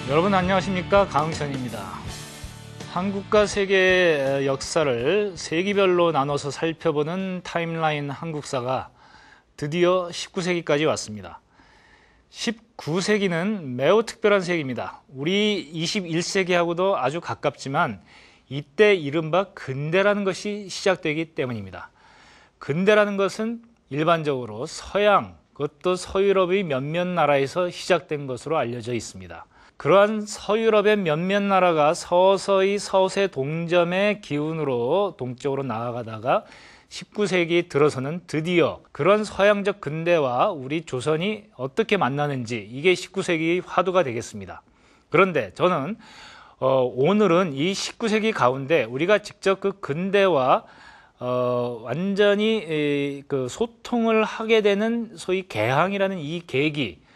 여러분 안녕하십니까? 강흥천입니다. 한국과 세계의 역사를 세기별로 나눠서 살펴보는 타임라인 한국사가 드디어 19세기까지 왔습니다. 19세기는 매우 특별한 세기입니다. 우리 21세기하고도 아주 가깝지만 이때 이른바 근대라는 것이 시작되기 때문입니다. 근대라는 것은 일반적으로 서양, 그것도 서유럽의 몇몇 나라에서 시작된 것으로 알려져 있습니다. 그러한 서유럽의 몇몇 나라가 서서히 서세 동점의 기운으로 동쪽으로 나아가다가 19세기 들어서는 드디어 그런 서양적 근대와 우리 조선이 어떻게 만나는지 이게 19세기 화두가 되겠습니다. 그런데 저는 오늘은 이 19세기 가운데 우리가 직접 그 근대와 완전히 그 소통을 하게 되는 소위 개항이라는 이 계기,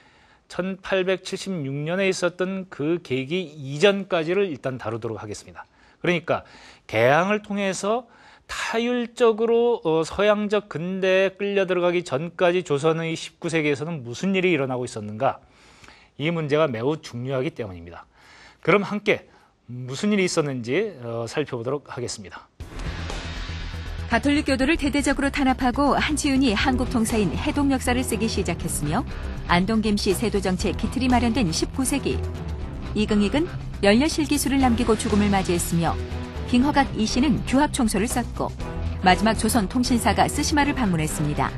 1876년에 있었던 그 계기 이전까지를 일단 다루도록 하겠습니다. 그러니까 개항을 통해서 타율적으로 서양적 근대에 끌려 들어가기 전까지 조선의 19세기에서는 무슨 일이 일어나고 있었는가, 이 문제가 매우 중요하기 때문입니다. 그럼 함께 무슨 일이 있었는지 살펴보도록 하겠습니다. 가톨릭교도를 대대적으로 탄압하고 한치윤이 한국 통사인 해동 역사를 쓰기 시작했으며 안동김씨 세도정책 기틀이 마련된 19세기. 이긍익은 열려실 기술을 남기고 죽음을 맞이했으며 빙허각 이씨는 규합청소를 썼고 마지막 조선 통신사가 스시마를 방문했습니다.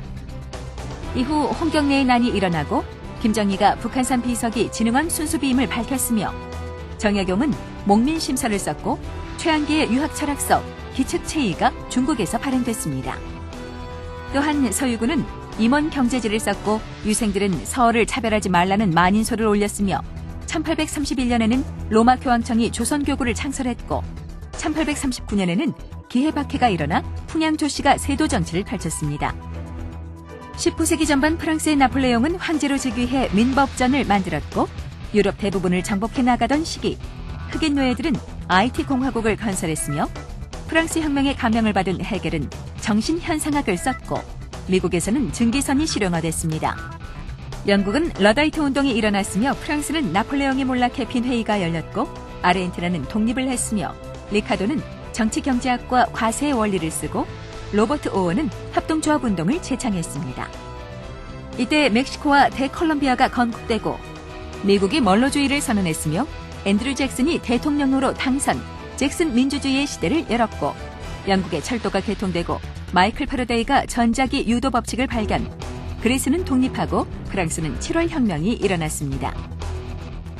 이후 홍경래의 난이 일어나고 김정희가 북한산 비석이 진흥원 순수비임을 밝혔으며 정약용은 목민심서를 썼고 최한기의 유학철학서 기측체의가 중국에서 발행됐습니다. 또한 서유군은 임원 경제지를 썼고 유생들은 서어를 차별하지 말라는 만인소를 올렸으며 1831년에는 로마 교황청이 조선교구를 창설했고 1839년에는 기해박해가 일어나 풍양조씨가 세도 정치를 펼쳤습니다. 19세기 전반 프랑스의 나폴레옹은 황제로 즉위해 민법전을 만들었고 유럽 대부분을 정복해 나가던 시기 흑인 노예들은 IT 공화국을 건설했으며 프랑스 혁명의 감명을 받은 헤겔은 정신현상학을 썼고 미국에서는 증기선이 실용화됐습니다. 영국은 러다이트 운동이 일어났으며 프랑스는 나폴레옹이 몰락해 빈회의가 열렸고 아르헨티나는 독립을 했으며 리카도는 정치경제학과 과세의 원리를 쓰고 로버트 오원은 협동조합 운동을 제창했습니다. 이때 멕시코와 대콜롬비아가 건국되고 미국이 멀로주의를 선언했으며 앤드류 잭슨이 대통령으로 당선, 잭슨 민주주의의 시대를 열었고 영국의 철도가 개통되고 마이클 파라데이가 전자기 유도 법칙을 발견, 그리스는 독립하고 프랑스는 7월 혁명이 일어났습니다.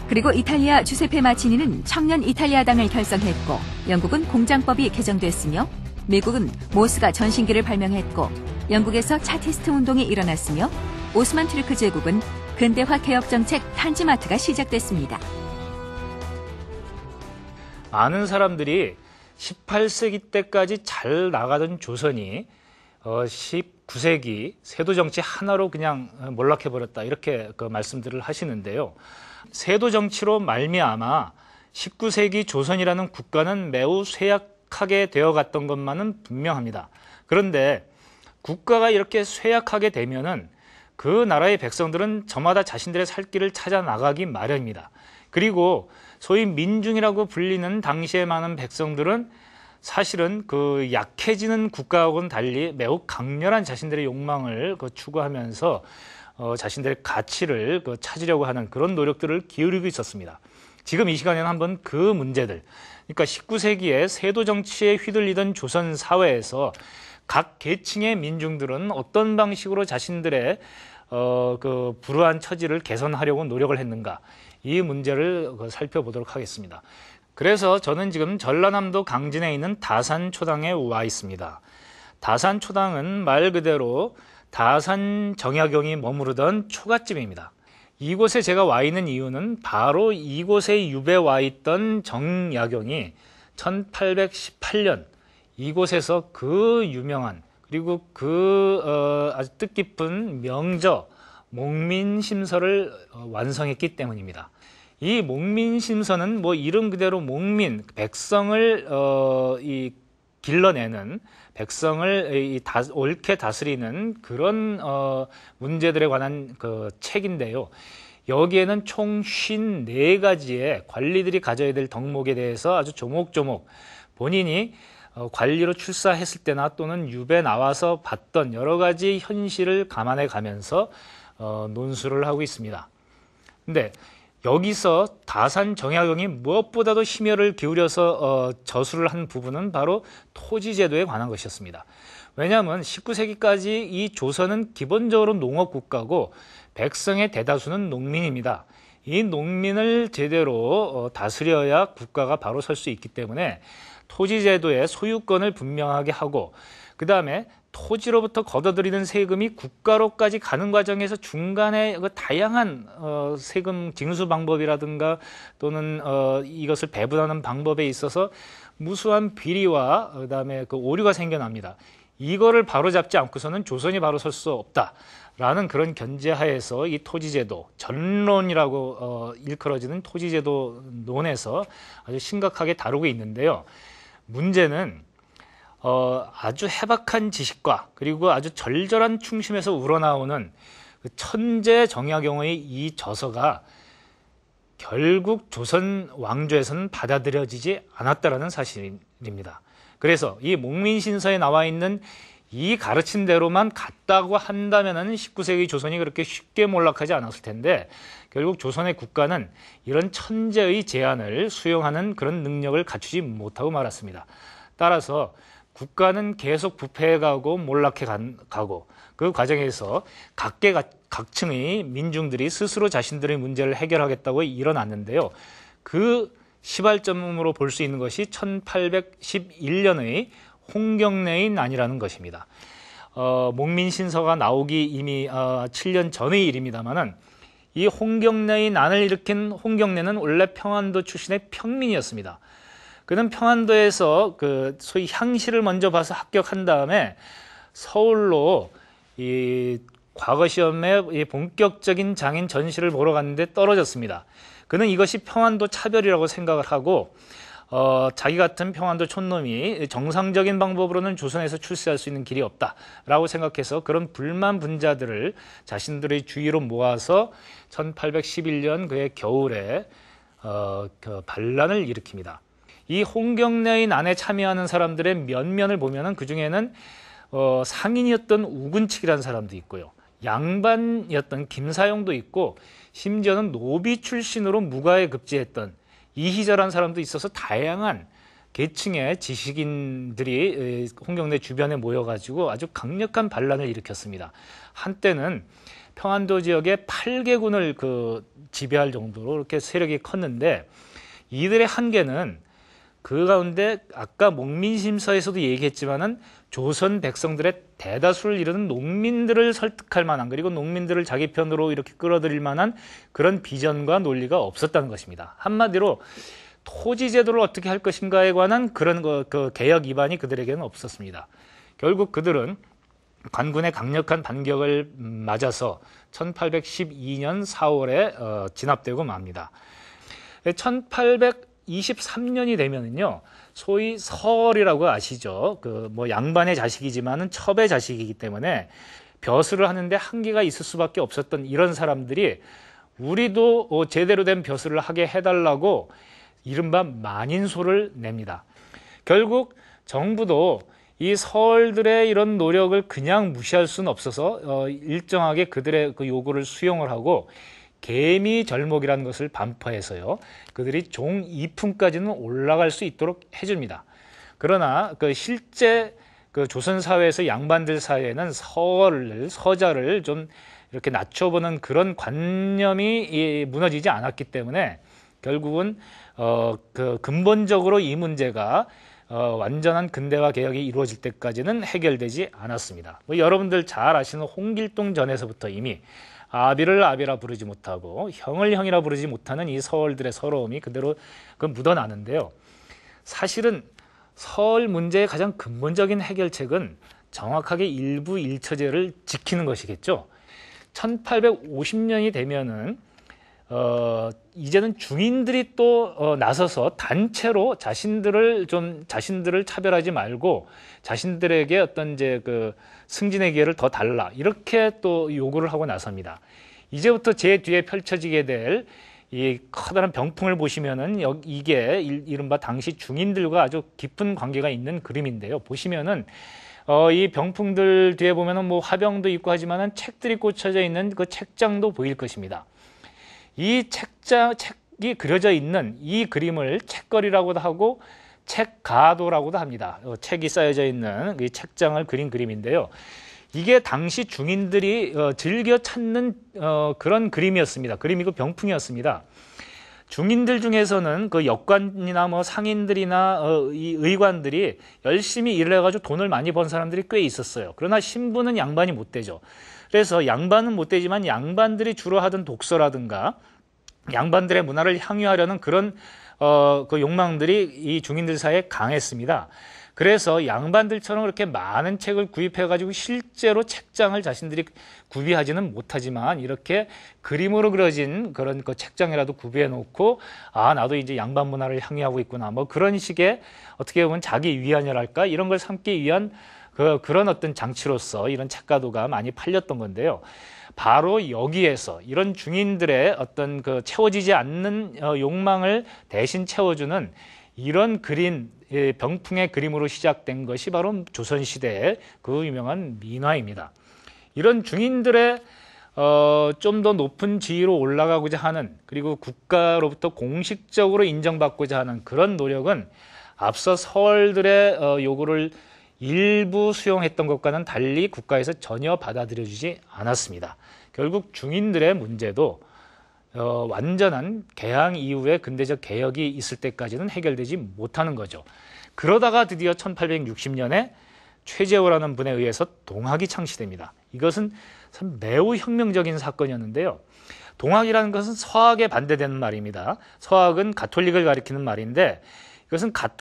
그리고 이탈리아 주세페 마치니는 청년 이탈리아당을 결성했고 영국은 공장법이 개정됐으며 미국은 모스가 전신기를 발명했고 영국에서 차티스트 운동이 일어났으며 오스만 투르크 제국은 근대화 개혁 정책 탄지마트가 시작됐습니다. 많은 사람들이 18세기 때까지 잘 나가던 조선이 19세기 세도정치 하나로 그냥 몰락해버렸다, 이렇게 말씀들을 하시는데요. 세도정치로 말미암아 19세기 조선이라는 국가는 매우 쇠약하게 되어갔던 것만은 분명합니다. 그런데 국가가 이렇게 쇠약하게 되면은 그 나라의 백성들은 저마다 자신들의 살 길을 찾아 나가기 마련입니다. 그리고 소위 민중이라고 불리는 당시에 많은 백성들은 사실은 그 약해지는 국가하고는 달리 매우 강렬한 자신들의 욕망을 추구하면서 자신들의 가치를 찾으려고 하는 그런 노력들을 기울이고 있었습니다. 지금 이 시간에는 한번 그 문제들, 그러니까 19세기에 세도 정치에 휘둘리던 조선 사회에서 각 계층의 민중들은 어떤 방식으로 자신들의 그 불우한 처지를 개선하려고 노력을 했는가, 이 문제를 살펴보도록 하겠습니다. 그래서 저는 지금 전라남도 강진에 있는 다산초당에 와 있습니다. 다산초당은 말 그대로 다산 정약용이 머무르던 초가집입니다. 이곳에 제가 와 있는 이유는 바로 이곳에 유배 와 있던 정약용이 1818년 이곳에서 그 유명한 그리고 그 아주 뜻깊은 명저 목민심서를 완성했기 때문입니다. 이 목민심서는 뭐 이름 그대로 목민, 백성을 길러내는, 백성을 옳게 다스리는 그런 문제들에 관한 그 책인데요. 여기에는 총 54가지의 관리들이 가져야 될 덕목에 대해서 아주 조목조목 본인이 관리로 출사했을 때나 또는 유배 나와서 봤던 여러 가지 현실을 감안해 가면서 논술을 하고 있습니다. 근데 여기서 다산 정약용이 무엇보다도 심혈을 기울여서 저술을 한 부분은 바로 토지제도에 관한 것이었습니다. 왜냐하면 19세기까지 이 조선은 기본적으로 농업국가고 백성의 대다수는 농민입니다. 이 농민을 제대로 다스려야 국가가 바로 설 수 있기 때문에 토지제도의 소유권을 분명하게 하고 그 다음에 토지로부터 걷어들이는 세금이 국가로까지 가는 과정에서 중간에 다양한 세금 징수 방법이라든가 또는 이것을 배분하는 방법에 있어서 무수한 비리와 그다음에 그 오류가 생겨납니다. 이거를 바로잡지 않고서는 조선이 바로 설 수 없다라는 그런 견제하에서 이 토지제도 전론이라고 일컬어지는 토지제도론에서 아주 심각하게 다루고 있는데요. 문제는 아주 해박한 지식과 그리고 아주 절절한 충심에서 우러나오는 그 천재 정약용의 이 저서가 결국 조선 왕조에서는 받아들여지지 않았다라는 사실입니다. 그래서 이 목민신서에 나와 있는 이 가르친 대로만 갔다고 한다면은 19세기 조선이 그렇게 쉽게 몰락하지 않았을 텐데 결국 조선의 국가는 이런 천재의 제안을 수용하는 그런 능력을 갖추지 못하고 말았습니다. 따라서 국가는 계속 부패해가고 몰락해가고 그 과정에서 각계각층의 민중들이 스스로 자신들의 문제를 해결하겠다고 일어났는데요. 그 시발점으로 볼 수 있는 것이 1811년의 홍경래의 난이라는 것입니다. 목민신서가 나오기 이미 7년 전의 일입니다만은 이 홍경래의 난을 일으킨 홍경래는 원래 평안도 출신의 평민이었습니다. 그는 평안도에서 그 소위 향시를 먼저 봐서 합격한 다음에 서울로 이 과거 시험에 본격적인 장인 전시를 보러 갔는데 떨어졌습니다. 그는 이것이 평안도 차별이라고 생각을 하고 자기 같은 평안도 촌놈이 정상적인 방법으로는 조선에서 출세할 수 있는 길이 없다라고 생각해서 그런 불만 분자들을 자신들의 주위로 모아서 1811년 그의 겨울에 그 반란을 일으킵니다. 이 홍경래의 난에 참여하는 사람들의 면면을 보면은 그 중에는 상인이었던 우근칙이라는 사람도 있고요. 양반이었던 김사용도 있고 심지어는 노비 출신으로 무과에 급제했던 이희저라는 사람도 있어서 다양한 계층의 지식인들이 홍경래 주변에 모여가지고 아주 강력한 반란을 일으켰습니다. 한때는 평안도 지역의 8개군을 지배할 정도로 이렇게 세력이 컸는데 이들의 한계는 그 가운데 아까 목민심서에서도 얘기했지만은 조선 백성들의 대다수를 이루는 농민들을 설득할 만한 그리고 농민들을 자기 편으로 이렇게 끌어들일 만한 그런 비전과 논리가 없었다는 것입니다. 한마디로 토지 제도를 어떻게 할 것인가에 관한 그런 그 개혁 입안이 그들에게는 없었습니다. 결국 그들은 관군의 강력한 반격을 맞아서 1812년 4월에 진압되고 맙니다. 1823년이 되면은요, 소위 서얼이라고 아시죠? 양반의 자식이지만은 첩의 자식이기 때문에 벼슬을 하는데 한계가 있을 수밖에 없었던 이런 사람들이 우리도 제대로 된 벼슬을 하게 해달라고 이른바 만인소를 냅니다. 결국 정부도 이 서얼들의 이런 노력을 그냥 무시할 수는 없어서 일정하게 그들의 그 요구를 수용을 하고 개미절목이라는 것을 반포해서요, 그들이 종 2품까지는 올라갈 수 있도록 해줍니다. 그러나 실제 조선 사회에서 양반들 사이에는 서자를 좀 이렇게 낮춰보는 그런 관념이 무너지지 않았기 때문에 결국은 근본적으로 이 문제가 완전한 근대화 개혁이 이루어질 때까지는 해결되지 않았습니다. 여러분들 잘 아시는 홍길동 전에서부터 이미 아비를 아비라 부르지 못하고 형을 형이라 부르지 못하는 이 서얼들의 서러움이 그대로 묻어나는데요. 사실은 서얼 문제의 가장 근본적인 해결책은 정확하게 일부 일처제를 지키는 것이겠죠. 1850년이 되면은 이제는 중인들이 또 나서서 단체로 자신들을 차별하지 말고 자신들에게 어떤 승진의 기회를 더 달라 이렇게 또 요구를 하고 나섭니다. 이제부터 제 뒤에 펼쳐지게 될 이 커다란 병풍을 보시면은 이게 이른바 당시 중인들과 아주 깊은 관계가 있는 그림인데요. 보시면은 이 병풍들 뒤에 보면은 뭐 화병도 있고 하지만은 책들이 꽂혀져 있는 그 책장도 보일 것입니다. 이 책이 그려져 있는 이 그림을 책걸이라고도 하고 책가도라고도 합니다. 책이 쌓여져 있는 이 책장을 그린 그림인데요. 이게 당시 중인들이 즐겨 찾는 그런 그림이었습니다. 그림이고 병풍이었습니다. 중인들 중에서는 그 역관이나 뭐 상인들이나 이 의관들이 열심히 일을 해가지고 돈을 많이 번 사람들이 꽤 있었어요. 그러나 신부는 양반이 못 되죠. 그래서 양반은 못 되지만 양반들이 주로 하던 독서라든가 양반들의 문화를 향유하려는 그런 그 욕망들이 이 중인들 사이에 강했습니다. 그래서 양반들처럼 그렇게 많은 책을 구입해가지고 실제로 책장을 자신들이 구비하지는 못하지만 이렇게 그림으로 그려진 그런 그 책장이라도 구비해 놓고 아, 나도 이제 양반 문화를 향유하고 있구나. 뭐 그런 식의 어떻게 보면 자기 위안이랄까 이런 걸 삼기 위한 그런 어떤 장치로서 이런 책가도가 많이 팔렸던 건데요. 바로 여기에서 이런 중인들의 어떤 그 채워지지 않는 욕망을 대신 채워주는 이런 그림, 병풍의 그림으로 시작된 것이 바로 조선시대의 그 유명한 민화입니다. 이런 중인들의 좀 더 높은 지위로 올라가고자 하는 그리고 국가로부터 공식적으로 인정받고자 하는 그런 노력은 앞서 서얼들의 요구를 일부 수용했던 것과는 달리 국가에서 전혀 받아들여지지 않았습니다. 결국 중인들의 문제도 완전한 개항 이후에 근대적 개혁이 있을 때까지는 해결되지 못하는 거죠. 그러다가 드디어 1860년에 최재호라는 분에 의해서 동학이 창시됩니다. 이것은 참 매우 혁명적인 사건이었는데요. 동학이라는 것은 서학에 반대되는 말입니다. 서학은 가톨릭을 가리키는 말인데 이것은